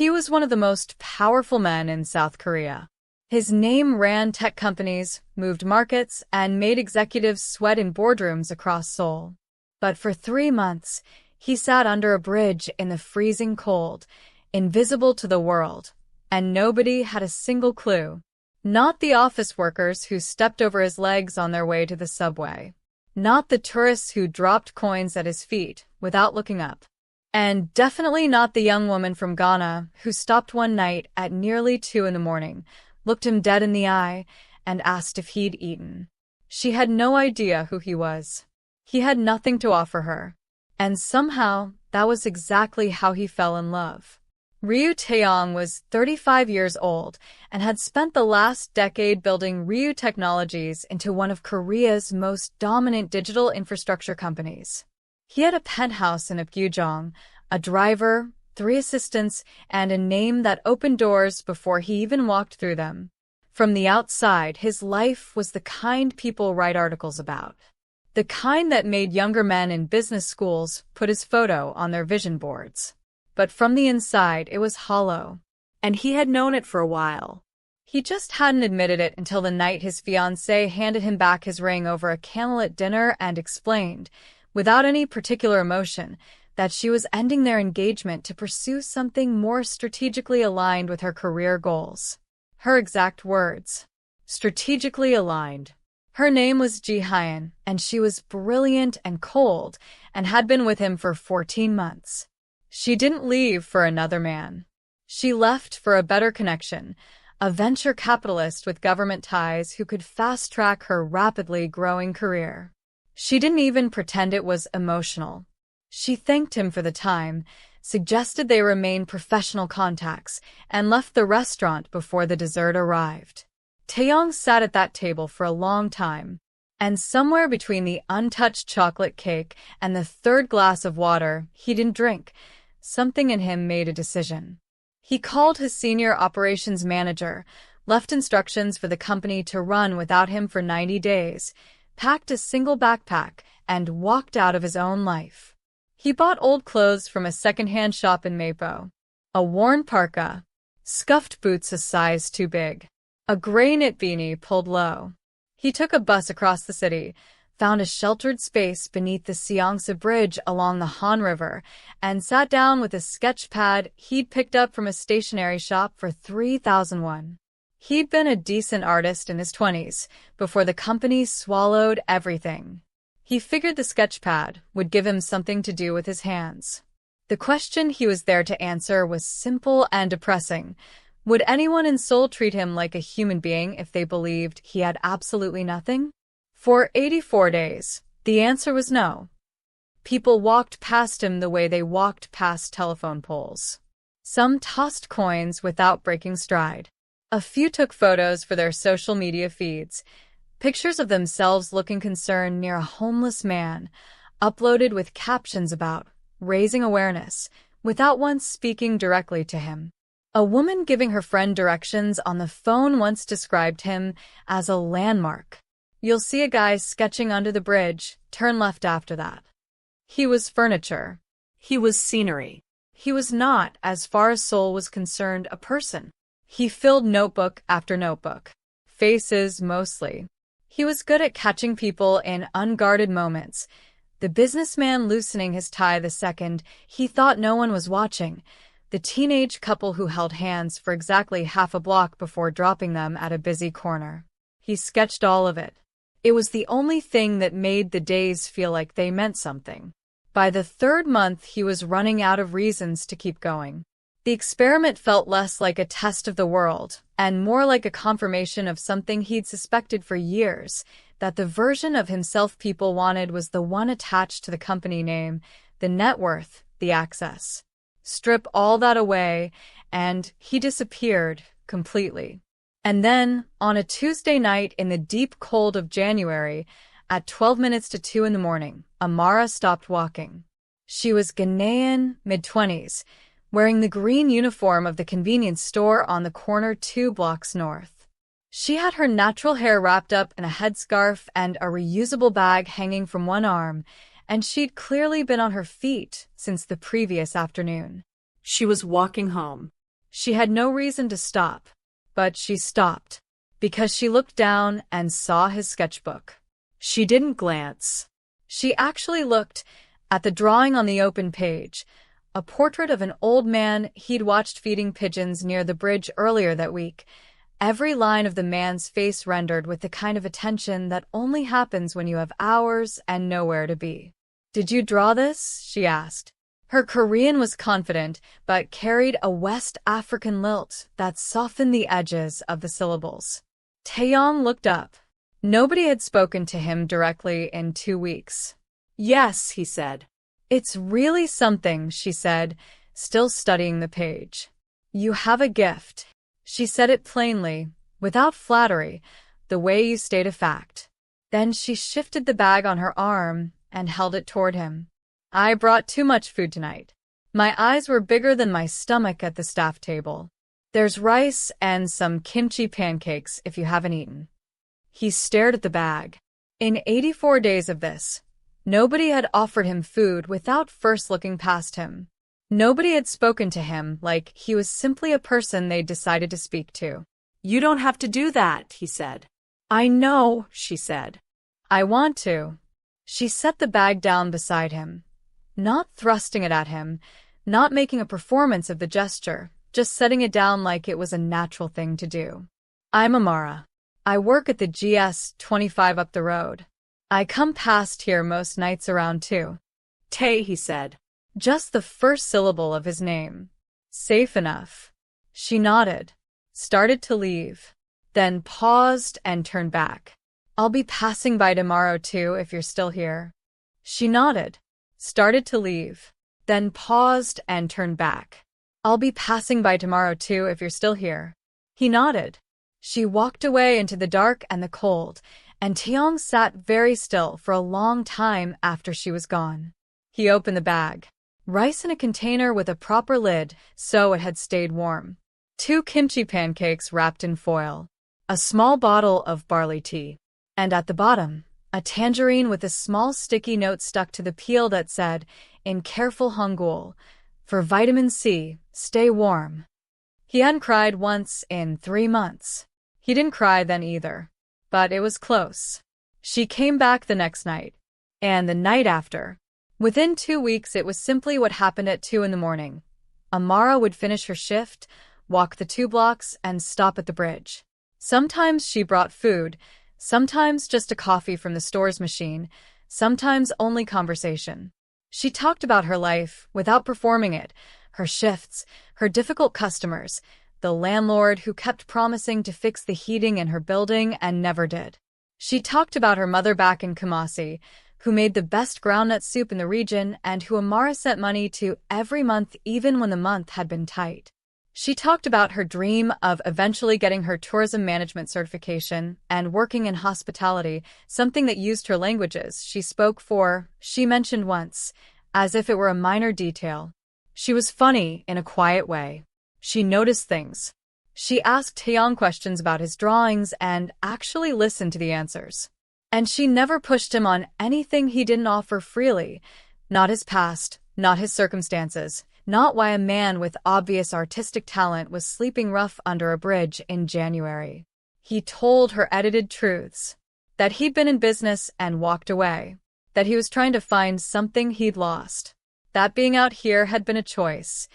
He was one of the most powerful men in South Korea. His name ran tech companies, moved markets, and made executives sweat in boardrooms across Seoul. But for 3 months, he sat under a bridge in the freezing cold, invisible to the world, and nobody had a single clue. Not the office workers who stepped over his legs on their way to the subway. Not the tourists who dropped coins at his feet without looking up. And definitely not the young woman from Ghana who stopped one night at nearly 2 a.m, looked him dead in the eye, and asked if he'd eaten. She had no idea who he was. He had nothing to offer her. And somehow, that was exactly how he fell in love. Ryu Taeyang was 35 years old and had spent the last decade building Ryu Technologies into one of Korea's most dominant digital infrastructure companies. He had a penthouse in Apgujeong, a driver, 3 assistants, and a name that opened doors before he even walked through them. From the outside, his life was the kind people write articles about. The kind that made younger men in business schools put his photo on their vision boards. But from the inside, it was hollow. And he had known it for a while. He just hadn't admitted it until the night his fiancée handed him back his ring over a candlelit dinner and explained, without any particular emotion, that she was ending their engagement to pursue something more strategically aligned with her career goals. Her exact words. Strategically aligned. Her name was Ji-hyun, and she was brilliant and cold, and had been with him for 14 months. She didn't leave for another man. She left for a better connection, a venture capitalist with government ties who could fast-track her rapidly growing career. She didn't even pretend it was emotional. She thanked him for the time, suggested they remain professional contacts, and left the restaurant before the dessert arrived. Taeyang sat at that table for a long time, and somewhere between the untouched chocolate cake and the 3rd glass of water he didn't drink, something in him made a decision. He called his senior operations manager, left instructions for the company to run without him for 90 days, packed a single backpack, and walked out of his own life. He bought old clothes from a second-hand shop in Mapo. A worn parka, scuffed boots a size too big, a gray knit beanie pulled low. He took a bus across the city, found a sheltered space beneath the Seongsa Bridge along the Han River, and sat down with a sketch pad he'd picked up from a stationery shop for 3,000 won. He'd been a decent artist in his 20s, before the company swallowed everything. He figured the sketch pad would give him something to do with his hands. The question he was there to answer was simple and depressing. Would anyone in Seoul treat him like a human being if they believed he had absolutely nothing? For 84 days, the answer was no. People walked past him the way they walked past telephone poles. Some tossed coins without breaking stride. A few took photos for their social media feeds, pictures of themselves looking concerned near a homeless man, uploaded with captions about raising awareness, without once speaking directly to him. A woman giving her friend directions on the phone once described him as a landmark. You'll see a guy sketching under the bridge, turn left after that. He was furniture. He was scenery. He was not, as far as Seoul was concerned, a person. He filled notebook after notebook. Faces mostly. He was good at catching people in unguarded moments. The businessman loosening his tie the second he thought no one was watching. The teenage couple who held hands for exactly half a block before dropping them at a busy corner. He sketched all of it. It was the only thing that made the days feel like they meant something. By the 3rd month, he was running out of reasons to keep going. The experiment felt less like a test of the world, and more like a confirmation of something he'd suspected for years, that the version of himself people wanted was the one attached to the company name, the net worth, the access. Strip all that away, and he disappeared completely. And then, on a Tuesday night in the deep cold of January, at 12 minutes to 2 a.m, Amara stopped walking. She was Ghanaian, mid-20s, wearing the green uniform of the convenience store on the corner 2 blocks north. She had her natural hair wrapped up in a headscarf and a reusable bag hanging from one arm, and she'd clearly been on her feet since the previous afternoon. She was walking home. She had no reason to stop, but she stopped, because she looked down and saw his sketchbook. She didn't glance. She actually looked at the drawing on the open page, a portrait of an old man he'd watched feeding pigeons near the bridge earlier that week, every line of the man's face rendered with the kind of attention that only happens when you have hours and nowhere to be. "Did you draw this?" she asked. Her Korean was confident, but carried a West African lilt that softened the edges of the syllables. Taeyang looked up. Nobody had spoken to him directly in 2 weeks. "Yes," he said. "It's really something," she said, still studying the page. "You have a gift." She said it plainly, without flattery, the way you state a fact. Then she shifted the bag on her arm and held it toward him. "I brought too much food tonight. My eyes were bigger than my stomach at the staff table. There's rice and some kimchi pancakes if you haven't eaten." He stared at the bag. In 84 days of this, nobody had offered him food without first looking past him. Nobody had spoken to him like he was simply a person they'd decided to speak to. "You don't have to do that," he said. "I know," she said. "I want to." She set the bag down beside him, not thrusting it at him, not making a performance of the gesture, just setting it down like it was a natural thing to do. "I'm Amara. I work at the GS25 up the road. I come past here most nights around 2. Tay," he said. Just the first syllable of his name. "Safe enough." She nodded, started to leave, then paused and turned back. "I'll be passing by tomorrow too if you're still here." She nodded, started to leave, then paused and turned back. "I'll be passing by tomorrow too if you're still here." He nodded. She walked away into the dark and the cold, and Taeyang sat very still for a long time after she was gone. He opened the bag. Rice in a container with a proper lid, so it had stayed warm. 2 kimchi pancakes wrapped in foil. A small bottle of barley tea. And at the bottom, a tangerine with a small sticky note stuck to the peel that said, in careful Hangul, "For vitamin C, stay warm." He hadn't cried once in 3 months. He didn't cry then either. But it was close. She came back the next night. And the night after. Within 2 weeks, it was simply what happened at 2 in the morning. Amara would finish her shift, walk the 2 blocks, and stop at the bridge. Sometimes she brought food, sometimes just a coffee from the store's machine, sometimes only conversation. She talked about her life without performing it, her shifts, her difficult customers, the landlord who kept promising to fix the heating in her building and never did. She talked about her mother back in Kumasi, who made the best groundnut soup in the region and who Amara sent money to every month even when the month had been tight. She talked about her dream of eventually getting her tourism management certification and working in hospitality, something that used her languages she spoke for, she mentioned once, as if it were a minor detail. She was funny in a quiet way. She noticed things. She asked Taeyang questions about his drawings and actually listened to the answers. And she never pushed him on anything he didn't offer freely. Not his past, not his circumstances, not why a man with obvious artistic talent was sleeping rough under a bridge in January. He told her edited truths. That he'd been in business and walked away. That he was trying to find something he'd lost. That being out here had been a choice,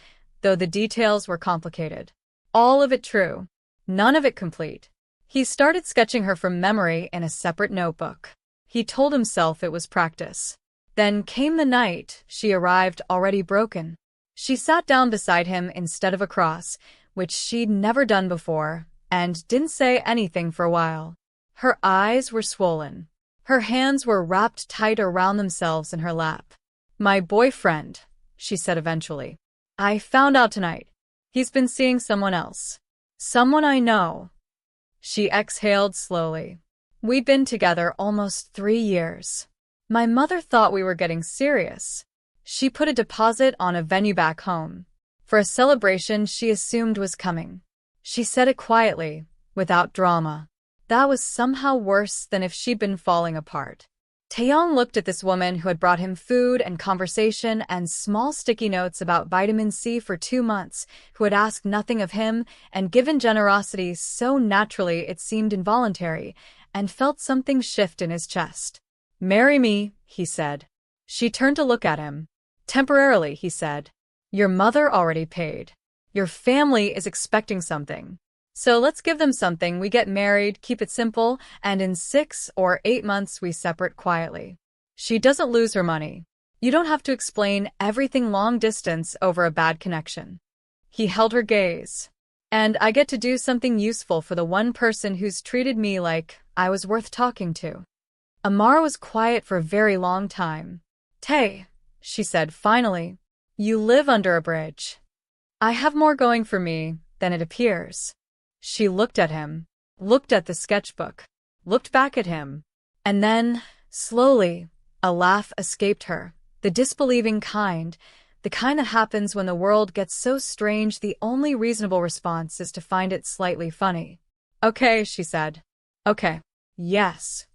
though the details were complicated. All of it true. None of it complete. He started sketching her from memory in a separate notebook. He told himself it was practice. Then came the night she arrived already broken. She sat down beside him instead of across, which she'd never done before, and didn't say anything for a while. Her eyes were swollen. Her hands were wrapped tight around themselves in her lap. "My boyfriend," she said eventually. "I found out tonight. He's been seeing someone else. Someone I know." She exhaled slowly. "We'd been together almost 3 years. My mother thought we were getting serious. She put a deposit on a venue back home. For a celebration she assumed was coming. She said it quietly, without drama. That was somehow worse than if she'd been falling apart. Taeyang looked at this woman who had brought him food and conversation and small sticky notes about vitamin C for 2 months, who had asked nothing of him and given generosity so naturally it seemed involuntary, and felt something shift in his chest. "Marry me," he said. She turned to look at him. "Temporarily," he said. "Your mother already paid. Your family is expecting something. So let's give them something, we get married, keep it simple, and in 6 or 8 months we separate quietly. She doesn't lose her money. You don't have to explain everything long distance over a bad connection." He held her gaze. "And I get to do something useful for the one person who's treated me like I was worth talking to." Amara was quiet for a very long time. "Tay," she said finally, "you live under a bridge. I have more going for me than it appears." She looked at him, looked at the sketchbook, looked back at him, and then, slowly, a laugh escaped her, the disbelieving kind, the kind that happens when the world gets so strange the only reasonable response is to find it slightly funny. "Okay," she said. "Okay. Yes."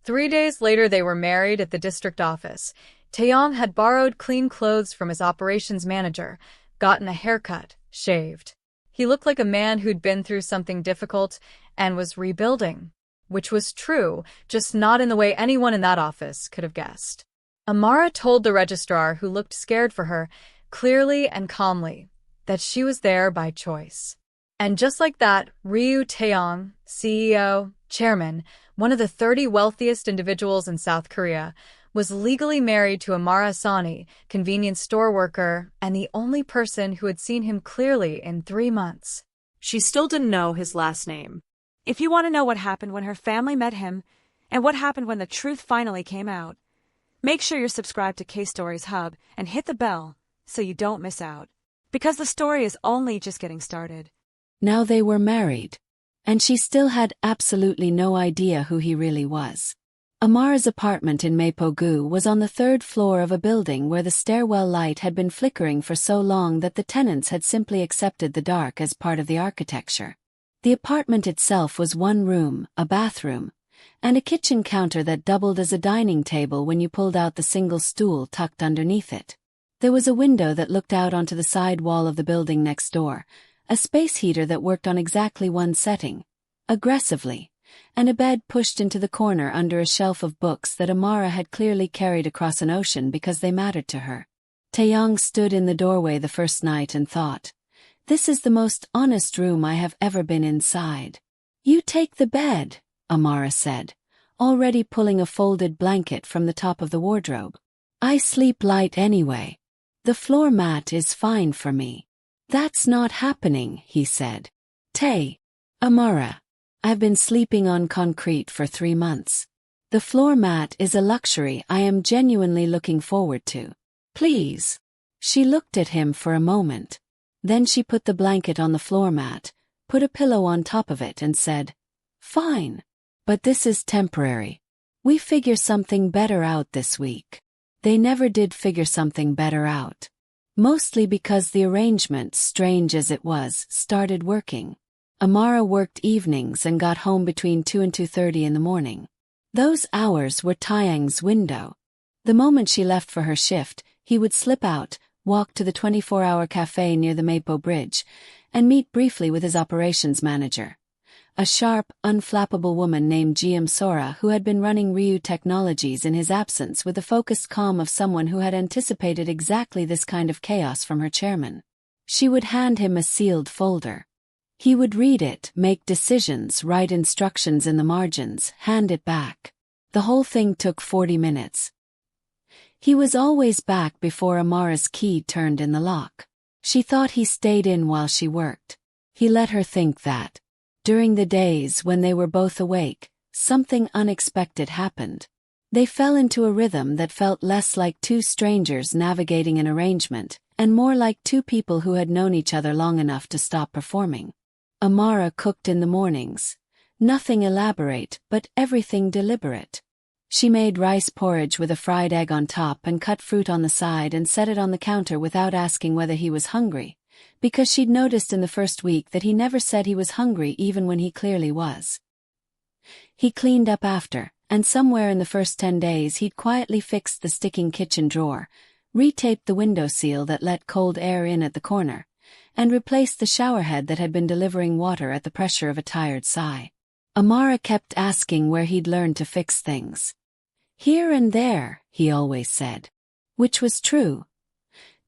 3 days later they were married at the district office. Taeyang had borrowed clean clothes from his operations manager, gotten a haircut, shaved. He looked like a man who'd been through something difficult and was rebuilding, which was true, just not in the way anyone in that office could have guessed. Amara told the registrar, who looked scared for her, clearly and calmly, that she was there by choice. And just like that, Ryu Taeyang, CEO, chairman, one of the 30 wealthiest individuals in South Korea, was legally married to Amara Sani, convenience store worker, and the only person who had seen him clearly in 3 months. She still didn't know his last name. If you want to know what happened when her family met him, and what happened when the truth finally came out, make sure you're subscribed to K-Stories Hub and hit the bell so you don't miss out. Because the story is only just getting started. Now they were married, and she still had absolutely no idea who he really was. Amara's apartment in Mapo-gu was on the 3rd floor of a building where the stairwell light had been flickering for so long that the tenants had simply accepted the dark as part of the architecture. The apartment itself was 1 room, a bathroom, and a kitchen counter that doubled as a dining table when you pulled out the single stool tucked underneath it. There was a window that looked out onto the side wall of the building next door, a space heater that worked on exactly one setting, aggressively, and a bed pushed into the corner under a shelf of books that Amara had clearly carried across an ocean because they mattered to her. Taeyang stood in the doorway the first night and thought, "This is the most honest room I have ever been inside." "You take the bed," Amara said, already pulling a folded blanket from the top of the wardrobe. "I sleep light anyway. The floor mat is fine for me." "That's not happening," he said. Amara, I've been sleeping on concrete for 3 months. The floor mat is a luxury I am genuinely looking forward to. Please." She looked at him for a moment. Then she put the blanket on the floor mat, put a pillow on top of it and said, "Fine. But this is temporary. We figure something better out this week." They never did figure something better out. Mostly because the arrangement, strange as it was, started working. Amara worked evenings and got home between 2 and 2:30 in the morning. Those hours were Taeyang's window. The moment she left for her shift, he would slip out, walk to the 24-hour cafe near the Mapo Bridge, and meet briefly with his operations manager, a sharp, unflappable woman named GM Sora who had been running Ryu Technologies in his absence with the focused calm of someone who had anticipated exactly this kind of chaos from her chairman. She would hand him a sealed folder. He would read it, make decisions, write instructions in the margins, hand it back. The whole thing took 40 minutes. He was always back before Amara's key turned in the lock. She thought he stayed in while she worked. He let her think that. During the days when they were both awake, something unexpected happened. They fell into a rhythm that felt less like 2 strangers navigating an arrangement, and more like 2 people who had known each other long enough to stop performing. Amara cooked in the mornings. Nothing elaborate, but everything deliberate. She made rice porridge with a fried egg on top and cut fruit on the side and set it on the counter without asking whether he was hungry, because she'd noticed in the first week that he never said he was hungry even when he clearly was. He cleaned up after, and somewhere in the first 10 days he'd quietly fixed the sticking kitchen drawer, retaped the window seal that let cold air in at the corner, and replaced the showerhead that had been delivering water at the pressure of a tired sigh. Amara kept asking where he'd learned to fix things. Here and there, he always said. Which was true.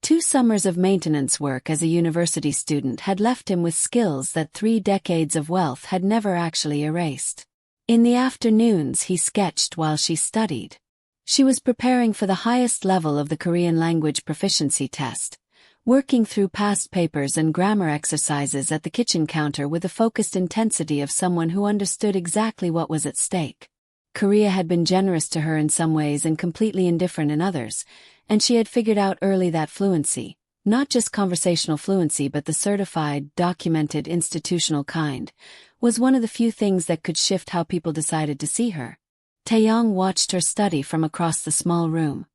2 summers of maintenance work as a university student had left him with skills that 3 decades of wealth had never actually erased. In the afternoons he sketched while she studied. She was preparing for the highest level of the Korean language proficiency test, working through past papers and grammar exercises at the kitchen counter with the focused intensity of someone who understood exactly what was at stake. Korea had been generous to her in some ways and completely indifferent in others, and she had figured out early that fluency, not just conversational fluency but the certified, documented institutional kind, was one of the few things that could shift how people decided to see her. Taeyang watched her study from across the small room,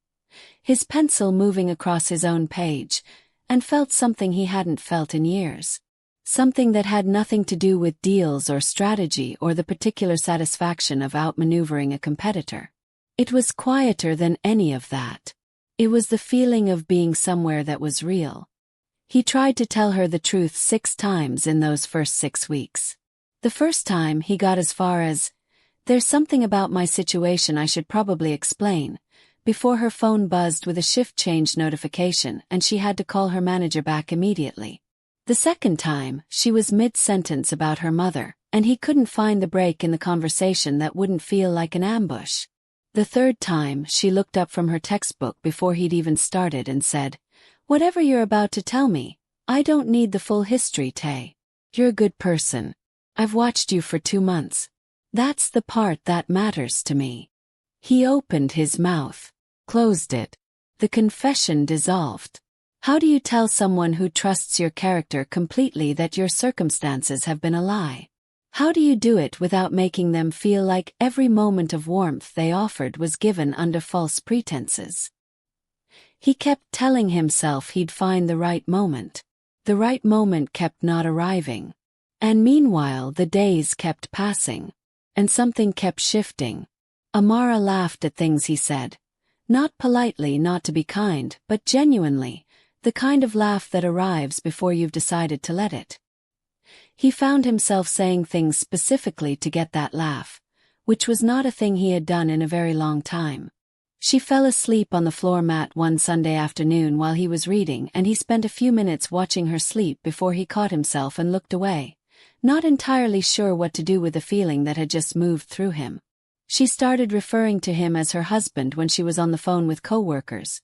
his pencil moving across his own page, and felt something he hadn't felt in years. Something that had nothing to do with deals or strategy or the particular satisfaction of outmaneuvering a competitor. It was quieter than any of that. It was the feeling of being somewhere that was real. He tried to tell her the truth 6 times in those first 6 weeks. The first time he got as far as, "There's something about my situation I should probably explain," before her phone buzzed with a shift change notification and she had to call her manager back immediately. The second time, she was mid-sentence about her mother, and he couldn't find the break in the conversation that wouldn't feel like an ambush. The third time, she looked up from her textbook before he'd even started and said, "Whatever you're about to tell me, I don't need the full history, Tae. You're a good person. I've watched you for 2 months. That's the part that matters to me." He opened his mouth, closed it. The confession dissolved. How do you tell someone who trusts your character completely that your circumstances have been a lie? How do you do it without making them feel like every moment of warmth they offered was given under false pretenses? He kept telling himself he'd find the right moment. The right moment kept not arriving. And meanwhile the days kept passing. And something kept shifting. Amara laughed at things he said. Not politely, not to be kind, but genuinely. The kind of laugh that arrives before you've decided to let it. He found himself saying things specifically to get that laugh, which was not a thing he had done in a very long time. She fell asleep on the floor mat one Sunday afternoon while he was reading, and he spent a few minutes watching her sleep before he caught himself and looked away, not entirely sure what to do with the feeling that had just moved through him. She started referring to him as her husband when she was on the phone with coworkers.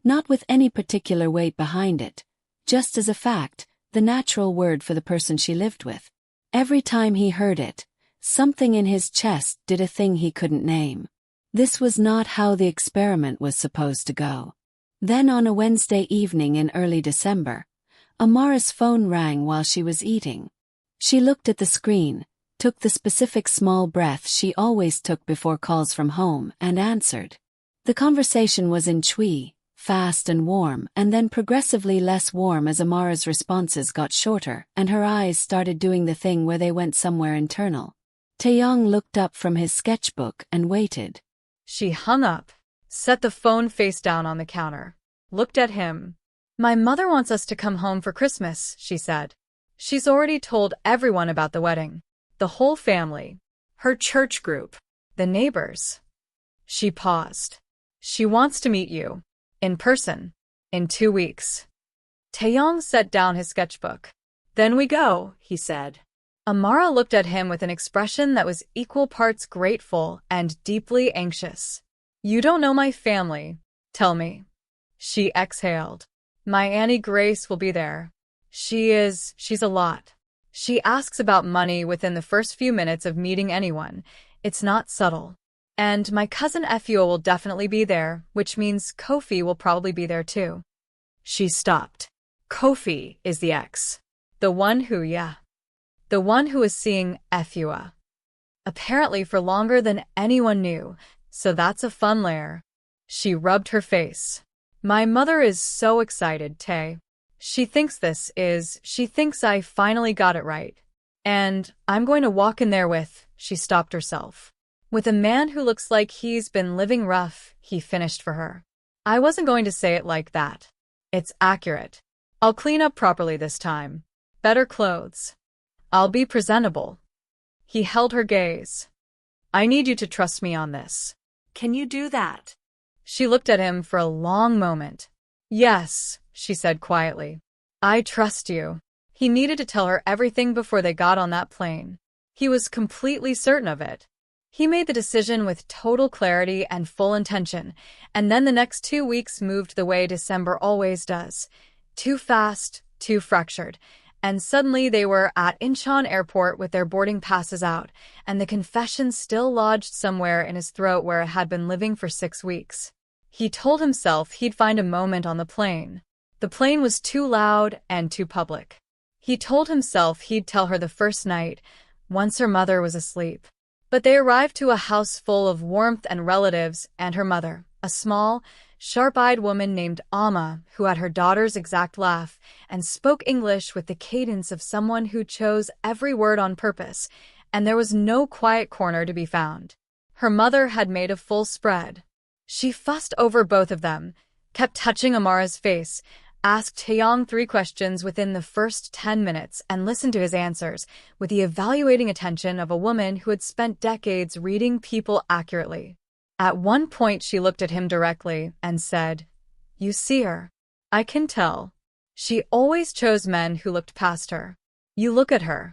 Not with any particular weight behind it, just as a fact, the natural word for the person she lived with. Every time he heard it, something in his chest did a thing he couldn't name. This was not how the experiment was supposed to go. Then on a Wednesday evening in early December, Amara's phone rang while she was eating. She looked at the screen, took the specific small breath she always took before calls from home, and answered. The conversation was in Chui, fast and warm, and then progressively less warm as Amara's responses got shorter and her eyes started doing the thing where they went somewhere internal. Taeyang looked up from his sketchbook and waited. She hung up, set the phone face down on the counter, looked at him. "My mother wants us to come home for Christmas," she said. "She's already told everyone about the wedding. The whole family. Her church group. The neighbors." She paused. "She wants to meet you. In person. In 2 weeks." Taeyang set down his sketchbook. "Then we go," he said. Amara looked at him with an expression that was equal parts grateful and deeply anxious. "You don't know my family. Tell me." She exhaled. "My Annie Grace will be there. She's a lot. She asks about money within the first few minutes of meeting anyone. It's not subtle. And my cousin Efua will definitely be there, which means Kofi will probably be there too." She stopped. Kofi is the ex. The one who is seeing Efua. Apparently for longer than anyone knew, so that's a fun layer. She rubbed her face. "My mother is so excited, Tae. She thinks I finally got it right. And I'm going to walk in there with," she stopped herself. With a man who looks like he's been living rough, he finished for her. I wasn't going to say it like that. It's accurate. I'll clean up properly this time. Better clothes. I'll be presentable. He held her gaze. I need you to trust me on this. Can you do that? She looked at him for a long moment. Yes, she said quietly. I trust you. He needed to tell her everything before they got on that plane. He was completely certain of it. He made the decision with total clarity and full intention, and then the next 2 weeks moved the way December always does. Too fast, too fractured. And suddenly they were at Incheon Airport with their boarding passes out, and the confession still lodged somewhere in his throat where it had been living for 6 weeks. He told himself he'd find a moment on the plane. The plane was too loud and too public. He told himself he'd tell her the first night, once her mother was asleep. But they arrived to a house full of warmth and relatives and her mother, a small, sharp-eyed woman named Amara, who had her daughter's exact laugh and spoke English with the cadence of someone who chose every word on purpose, and there was no quiet corner to be found. Her mother had made a full spread. She fussed over both of them, kept touching Amara's face, asked Taeyang 3 questions within the first 10 minutes and listened to his answers with the evaluating attention of a woman who had spent decades reading people accurately. At one point she looked at him directly and said, You see her? I can tell. She always chose men who looked past her. You look at her.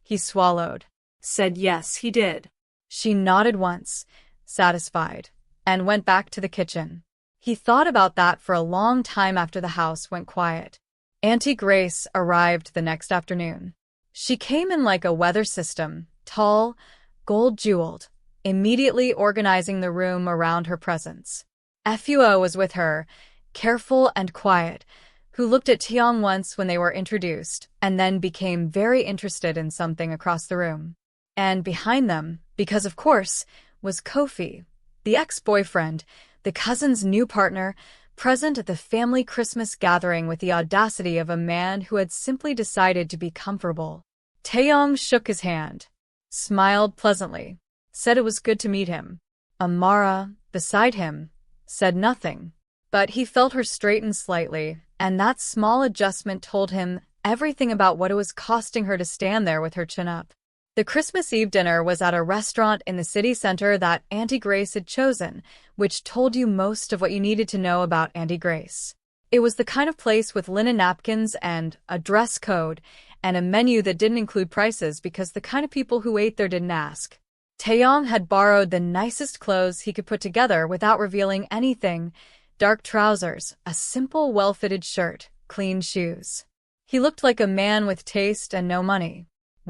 He swallowed. Said yes, he did. She nodded once, satisfied, and went back to the kitchen. He thought about that for a long time after the house went quiet. Auntie Grace arrived the next afternoon. She came in like a weather system, tall, gold-jeweled, immediately organizing the room around her presence. Fua was with her, careful and quiet, who looked at Taeyang once when they were introduced, and then became very interested in something across the room. And behind them, because of course, was Kofi, the ex-boyfriend, the cousin's new partner, present at the family Christmas gathering with the audacity of a man who had simply decided to be comfortable. Taeyang shook his hand, smiled pleasantly, said it was good to meet him. Amara, beside him, said nothing, but he felt her straighten slightly, and that small adjustment told him everything about what it was costing her to stand there with her chin up. The Christmas Eve dinner was at a restaurant in the city center that Auntie Grace had chosen, which told you most of what you needed to know about Auntie Grace. It was the kind of place with linen napkins and a dress code, and a menu that didn't include prices because the kind of people who ate there didn't ask. Taeyang had borrowed the nicest clothes he could put together without revealing anything: dark trousers, a simple well-fitted shirt, clean shoes. He looked like a man with taste and no money.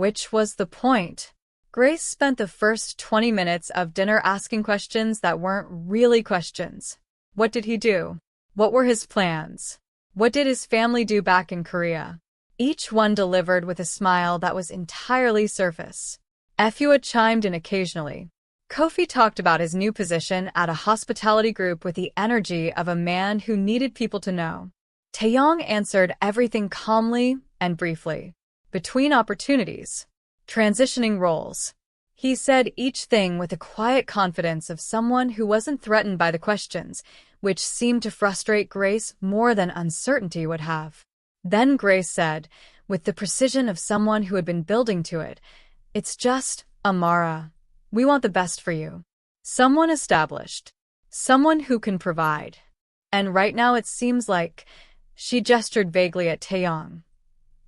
Which was the point. Grace spent the first 20 minutes of dinner asking questions that weren't really questions. What did he do? What were his plans? What did his family do back in Korea? Each one delivered with a smile that was entirely surface. Fua chimed in occasionally. Kofi talked about his new position at a hospitality group with the energy of a man who needed people to know. Taeyang answered everything calmly and briefly. Between opportunities, transitioning roles. He said each thing with the quiet confidence of someone who wasn't threatened by the questions, which seemed to frustrate Grace more than uncertainty would have. Then Grace said, with the precision of someone who had been building to it, It's just, Amara, we want the best for you. Someone established. Someone who can provide. And right now it seems like, she gestured vaguely at Taeyang.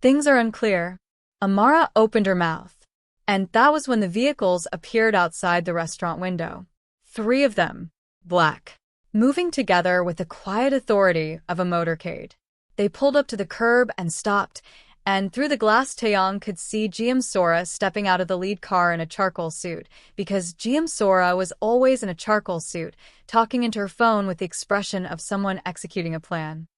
Things are unclear. Amara opened her mouth, and that was when the vehicles appeared outside the restaurant window. 3 of them, black, moving together with the quiet authority of a motorcade. They pulled up to the curb and stopped, and through the glass Taeyang could see GM Sora stepping out of the lead car in a charcoal suit, because GM Sora was always in a charcoal suit, talking into her phone with the expression of someone executing a plan.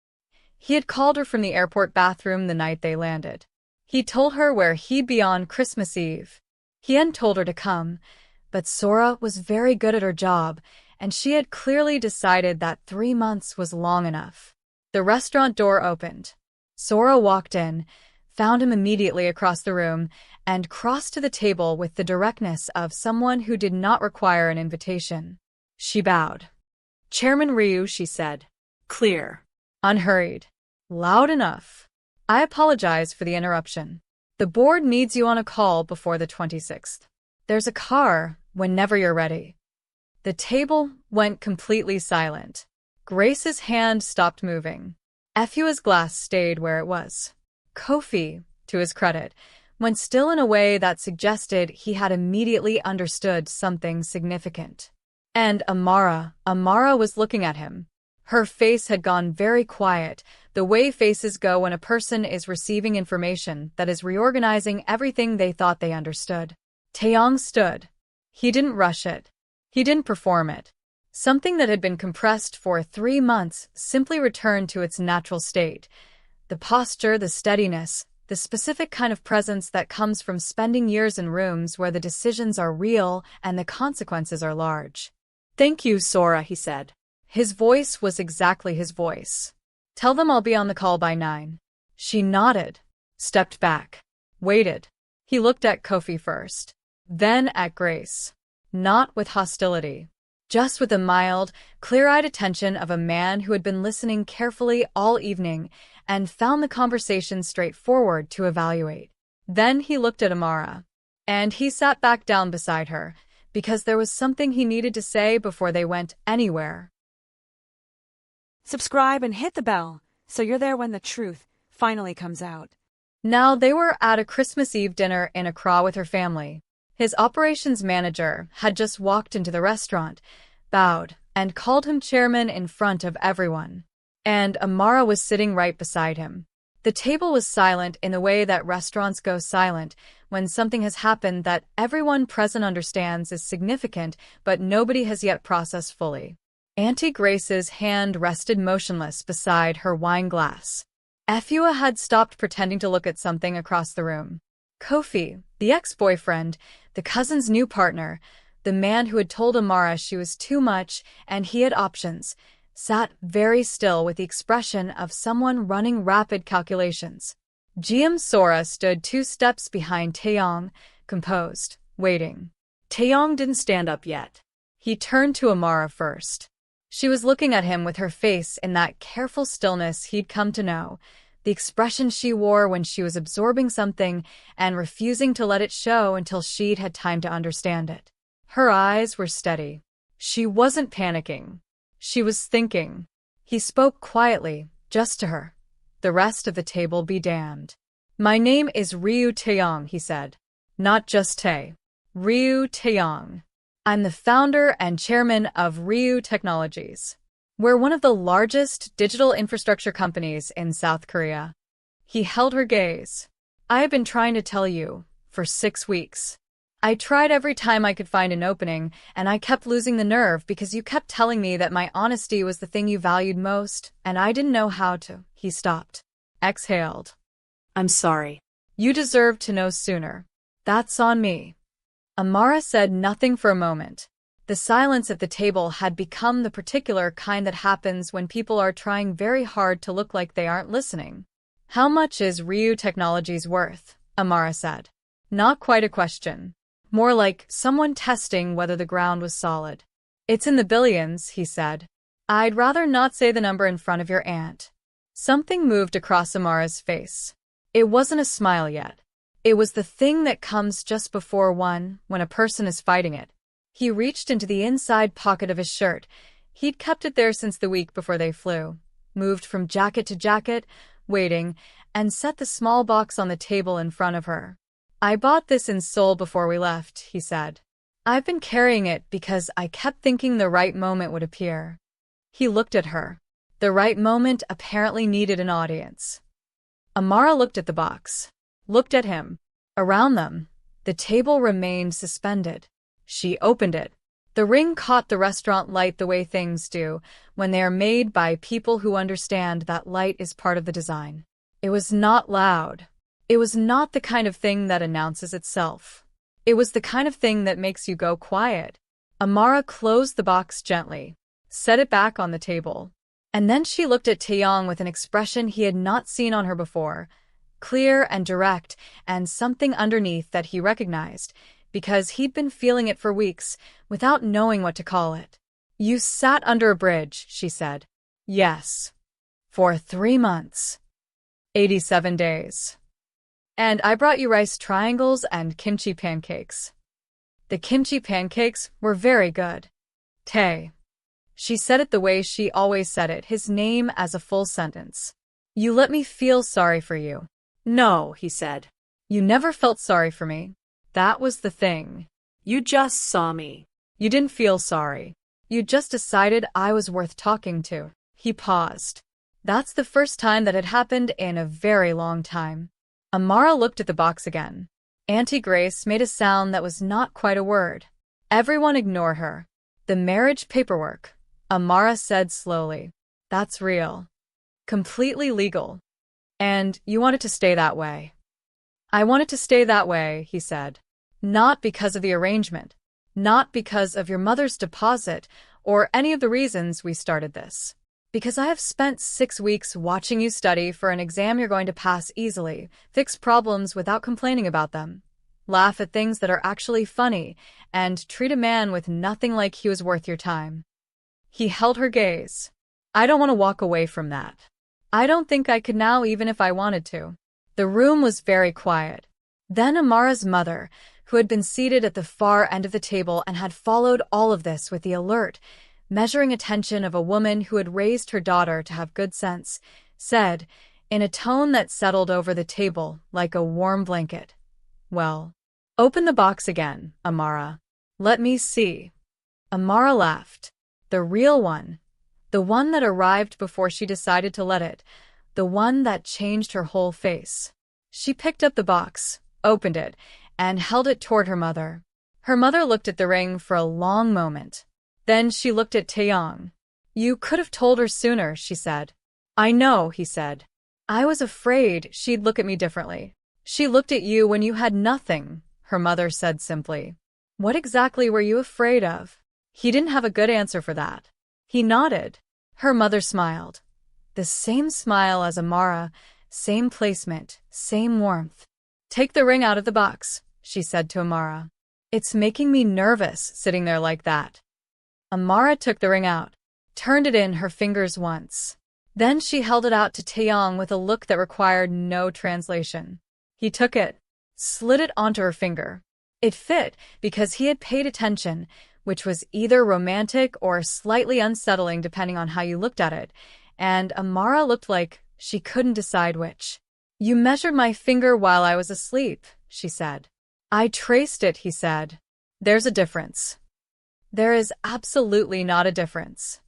He had called her from the airport bathroom the night they landed. He told her where he'd be on Christmas Eve. He hadn't told her to come, but Sora was very good at her job, and she had clearly decided that 3 months was long enough. The restaurant door opened. Sora walked in, found him immediately across the room, and crossed to the table with the directness of someone who did not require an invitation. She bowed. "Chairman Ryu," she said. Clear. Unhurried. Loud enough. "I apologize for the interruption. The board needs you on a call before the 26th. There's a car whenever you're ready." The table went completely silent. Grace's hand stopped moving. Efua's glass stayed where it was. Kofi, to his credit, went still in a way that suggested he had immediately understood something significant. And Amara was looking at him. Her face had gone very quiet, the way faces go when a person is receiving information that is reorganizing everything they thought they understood. Taeyang stood. He didn't rush it. He didn't perform it. Something that had been compressed for 3 months simply returned to its natural state. The posture, the steadiness, the specific kind of presence that comes from spending years in rooms where the decisions are real and the consequences are large. "Thank you, Sora," he said. His voice was exactly his voice. "Tell them I'll be on the call by 9. She nodded, stepped back, waited. He looked at Kofi first, then at Grace. Not with hostility, just with the mild, clear-eyed attention of a man who had been listening carefully all evening and found the conversation straightforward to evaluate. Then he looked at Amara, and he sat back down beside her, because there was something he needed to say before they went anywhere. Subscribe and hit the bell so you're there when the truth finally comes out. Now they were at a Christmas Eve dinner in Accra with her family. His operations manager had just walked into the restaurant, bowed, and called him chairman in front of everyone. And Amara was sitting right beside him. The table was silent in the way that restaurants go silent when something has happened that everyone present understands is significant but nobody has yet processed fully. Auntie Grace's hand rested motionless beside her wine glass. Efua had stopped pretending to look at something across the room. Kofi, the ex-boyfriend, the cousin's new partner, the man who had told Amara she was too much and he had options, sat very still with the expression of someone running rapid calculations. GM Sora stood 2 steps behind Taeyang, composed, waiting. Taeyang didn't stand up yet. He turned to Amara first. She was looking at him with her face in that careful stillness he'd come to know, the expression she wore when she was absorbing something and refusing to let it show until she'd had time to understand it. Her eyes were steady. She wasn't panicking. She was thinking. He spoke quietly, just to her. The rest of the table be damned. "My name is Ryu Taeyang," he said. "Not just Tae. Ryu Taeyang. I'm the founder and chairman of Ryu Technologies. We're one of the largest digital infrastructure companies in South Korea." He held her gaze. "I have been trying to tell you for 6 weeks. I tried every time I could find an opening, and I kept losing the nerve because you kept telling me that my honesty was the thing you valued most, and I didn't know how to." He stopped. Exhaled. "I'm sorry. You deserved to know sooner. That's on me." Amara said nothing for a moment. The silence at the table had become the particular kind that happens when people are trying very hard to look like they aren't listening. "How much is Ryu Technologies worth?" Amara said. Not quite a question. More like someone testing whether the ground was solid. "It's in the billions," he said. "I'd rather not say the number in front of your aunt." Something moved across Amara's face. It wasn't a smile yet. It was the thing that comes just before one, when a person is fighting it. He reached into the inside pocket of his shirt. He'd kept it there since the week before they flew. Moved from jacket to jacket, waiting, and set the small box on the table in front of her. "I bought this in Seoul before we left," he said. "I've been carrying it because I kept thinking the right moment would appear." He looked at her. The right moment apparently needed an audience. Amara looked at the box. Looked at him. Around them, the table remained suspended. She opened it. The ring caught the restaurant light the way things do when they are made by people who understand that light is part of the design. It was not loud. It was not the kind of thing that announces itself. It was the kind of thing that makes you go quiet. Amara closed the box gently, set it back on the table. And then she looked at Taeyang with an expression he had not seen on her before, clear and direct, and something underneath that he recognized, because he'd been feeling it for weeks, without knowing what to call it. "You sat under a bridge," she said. "Yes. For 3 months. 87 days. And I brought you rice triangles and kimchi pancakes. The kimchi pancakes were very good. Tae." She said it the way she always said it, his name as a full sentence. "You let me feel sorry for you." "No," he said. "You never felt sorry for me. That was the thing. "You just saw me." You didn't feel sorry. You just decided I was worth talking to." He paused. That's the first time that had happened in a very long time. Amara looked at the box again. Auntie Grace made a sound that was not quite a word. "Everyone ignore her. The marriage paperwork," Amara said slowly. "That's real. Completely legal. And you want it to stay that way." "I want it to stay that way," he said. "Not because of the arrangement. Not because of your mother's deposit or any of the reasons we started this. Because I have spent 6 weeks watching you study for an exam you're going to pass easily, fix problems without complaining about them, laugh at things that are actually funny, and treat a man with nothing like he was worth your time." He held her gaze. "I don't want to walk away from that. I don't think I could now even if I wanted to." The room was very quiet. Then Amara's mother, who had been seated at the far end of the table and had followed all of this with the alert, measuring attention of a woman who had raised her daughter to have good sense, said, in a tone that settled over the table like a warm blanket, "Well, open the box again, Amara. Let me see." Amara laughed. The real one. The one that arrived before she decided to let it. The one that changed her whole face. She picked up the box, opened it, and held it toward her mother. Her mother looked at the ring for a long moment. Then she looked at Taeyang. "You could have told her sooner," she said. "I know," he said. "I was afraid she'd look at me differently." "She looked at you when you had nothing," her mother said simply. "What exactly were you afraid of?" He didn't have a good answer for that. He nodded. Her mother smiled. The same smile as Amara, same placement, same warmth. "Take the ring out of the box," she said to Amara. "It's making me nervous sitting there like that." Amara took the ring out, turned it in her fingers once. Then she held it out to Taeyang with a look that required no translation. He took it, slid it onto her finger. It fit because he had paid attention, which was either romantic or slightly unsettling depending on how you looked at it, and Amara looked like she couldn't decide which. "You measured my finger while I was asleep," she said. "I traced it," he said. "There's a difference." "There is absolutely not a difference."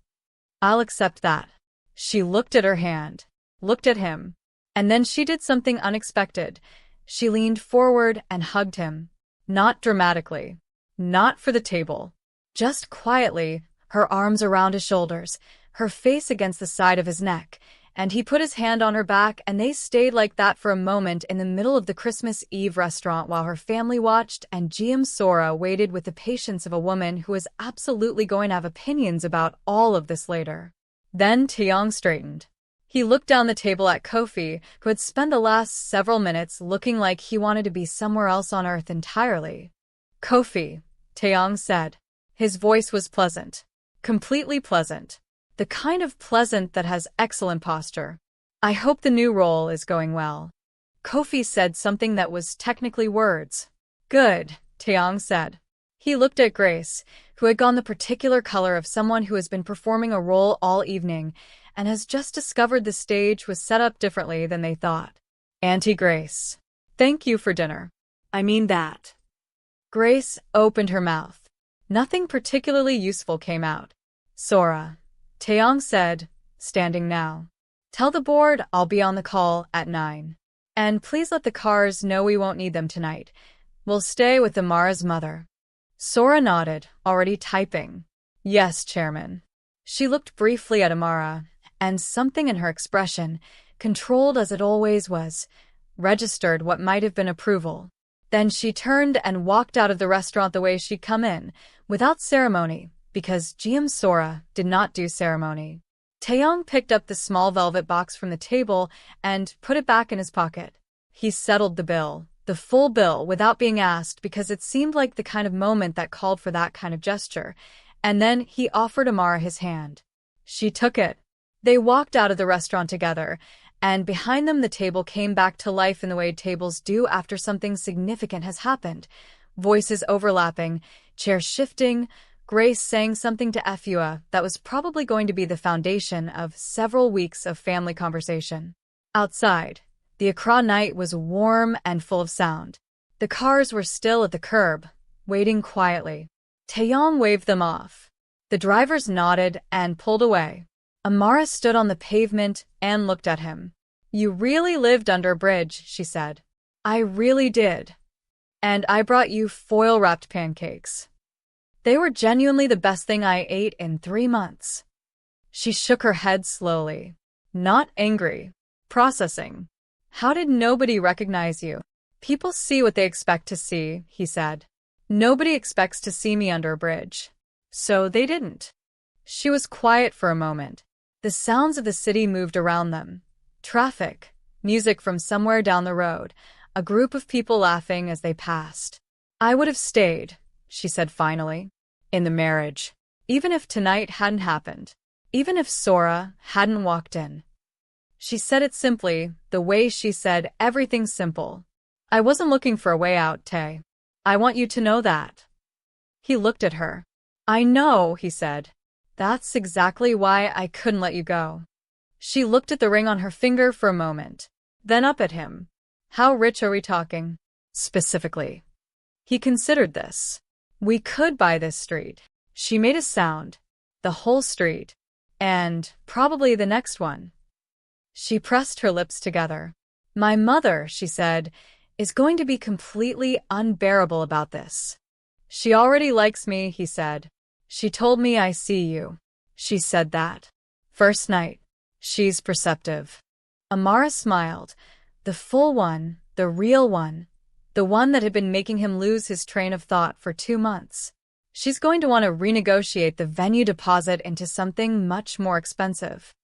"I'll accept that." She looked at her hand, looked at him, and then she did something unexpected. She leaned forward and hugged him. Not dramatically. Not for the table. Just quietly, her arms around his shoulders, her face against the side of his neck, and he put his hand on her back, and they stayed like that for a moment in the middle of the Christmas Eve restaurant while her family watched and GM Sora waited with the patience of a woman who was absolutely going to have opinions about all of this later. Then Taeyang straightened. He looked down the table at Kofi, who had spent the last several minutes looking like he wanted to be somewhere else on Earth entirely. "Kofi," Taeyang said. His voice was pleasant. Completely pleasant. The kind of pleasant that has excellent posture. "I hope the new role is going well." Kofi said something that was technically words. "Good," Taeyang said. He looked at Grace, who had gone the particular color of someone who has been performing a role all evening and has just discovered the stage was set up differently than they thought. "Auntie Grace, thank you for dinner." "I mean that." Grace opened her mouth. Nothing particularly useful came out. "Sora," Taeyang said, standing now. "Tell the board I'll be on the call at 9. And please let the cars know we won't need them tonight. We'll stay with Amara's mother." Sora nodded, already typing. "Yes, Chairman." She looked briefly at Amara, and something in her expression, controlled as it always was, registered what might have been approval. Then she turned and walked out of the restaurant the way she'd come in, without ceremony, because GM Sora did not do ceremony. Taeyang picked up the small velvet box from the table and put it back in his pocket. He settled the bill, the full bill, without being asked because it seemed like the kind of moment that called for that kind of gesture. And then he offered Amara his hand. She took it. They walked out of the restaurant together, and behind them the table came back to life in the way tables do after something significant has happened. Voices overlapping, chairs shifting, Grace saying something to Efua that was probably going to be the foundation of several weeks of family conversation. Outside, the Accra night was warm and full of sound. The cars were still at the curb, waiting quietly. Taeyang waved them off. The drivers nodded and pulled away. Amara stood on the pavement and looked at him. "You really lived under a bridge," she said. "I really did. And I brought you foil-wrapped pancakes. They were genuinely the best thing I ate in 3 months." She shook her head slowly. Not angry. Processing. "How did nobody recognize you?" "People see what they expect to see," he said. "Nobody expects to see me under a bridge. So they didn't." She was quiet for a moment. The sounds of the city moved around them. Traffic, music from somewhere down the road, a group of people laughing as they passed. "I would have stayed," she said finally, "in the marriage. Even if tonight hadn't happened. Even if Sora hadn't walked in." She said it simply, the way she said everything simple. "I wasn't looking for a way out, Tay. I want you to know that." He looked at her. "I know," he said. "That's exactly why I couldn't let you go." She looked at the ring on her finger for a moment, then up at him. "How rich are we talking? Specifically?" He considered this. "We could buy this street." She made a sound. "The whole street. And probably the next one." She pressed her lips together. "My mother," she said, "is going to be completely unbearable about this." "She already likes me," he said. "She told me I see you." She said that. First night. She's perceptive. Amara smiled. The full one, the real one. The one that had been making him lose his train of thought for 2 months. She's going to want to renegotiate the venue deposit into something much more expensive.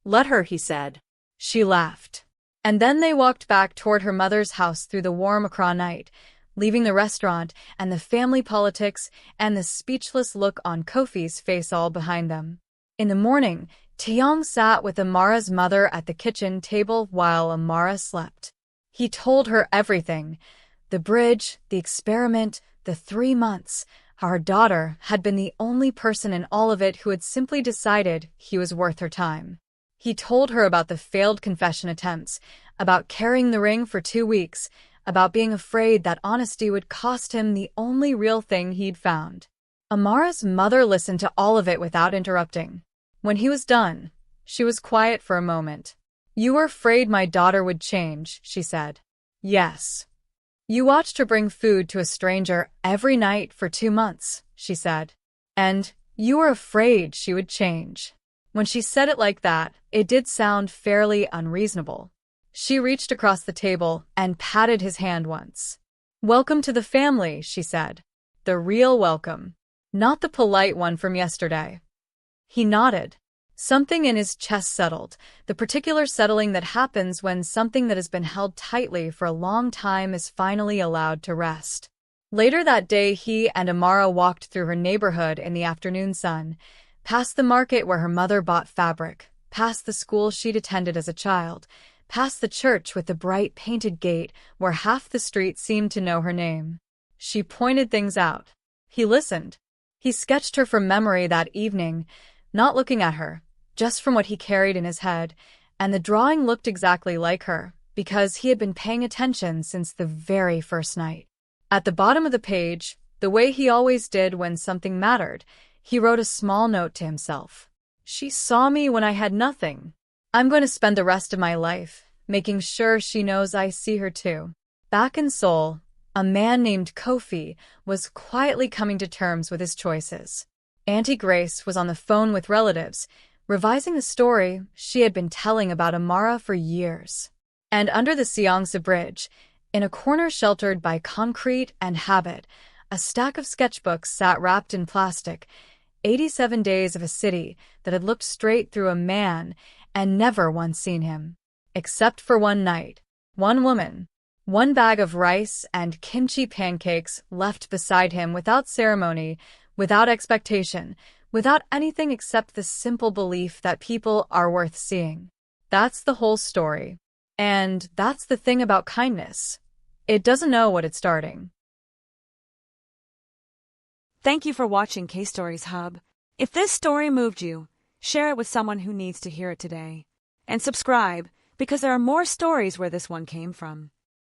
"Let her," he said. She laughed. And then they walked back toward her mother's house through the warm Accra night, leaving the restaurant and the family politics and the speechless look on Kofi's face all behind them. In the morning, Taeyang sat with Amara's mother at the kitchen table while Amara slept. He told her everything. The bridge, the experiment, the 3 months. How her daughter had been the only person in all of it who had simply decided he was worth her time. He told her about the failed confession attempts, about carrying the ring for 2 weeks, about being afraid that honesty would cost him the only real thing he'd found. Amara's mother listened to all of it without interrupting. When he was done, she was quiet for a moment. "You were afraid my daughter would change," she said. "Yes." "You watched her bring food to a stranger every night for 2 months," she said. "And you were afraid she would change." When she said it like that, it did sound fairly unreasonable. She reached across the table and patted his hand once. "Welcome to the family," she said. "The real welcome. Not the polite one from yesterday." He nodded. Something in his chest settled, the particular settling that happens when something that has been held tightly for a long time is finally allowed to rest. Later that day, he and Amara walked through her neighborhood in the afternoon sun, past the market where her mother bought fabric, past the school she'd attended as a child, past the church with the bright painted gate where half the street seemed to know her name. She pointed things out. He listened. He sketched her from memory that evening, not looking at her, just from what he carried in his head, and the drawing looked exactly like her, because he had been paying attention since the very first night. At the bottom of the page, the way he always did when something mattered, he wrote a small note to himself. "She saw me when I had nothing. I'm going to spend the rest of my life making sure she knows I see her too." Back in Seoul, a man named Kofi was quietly coming to terms with his choices. Auntie Grace was on the phone with relatives, revising the story she had been telling about Amara for years. And under the Seongsa Bridge, in a corner sheltered by concrete and habit, a stack of sketchbooks sat wrapped in plastic, 87 days of a city that had looked straight through a man and never once seen him. Except for one night. One woman. One bag of rice and kimchi pancakes left beside him without ceremony, without expectation, without anything except the simple belief that people are worth seeing. That's the whole story. And that's the thing about kindness. It doesn't know what it's starting. Thank you for watching K-Stories Hub. If this story moved you, share it with someone who needs to hear it today. And subscribe, because there are more stories where this one came from.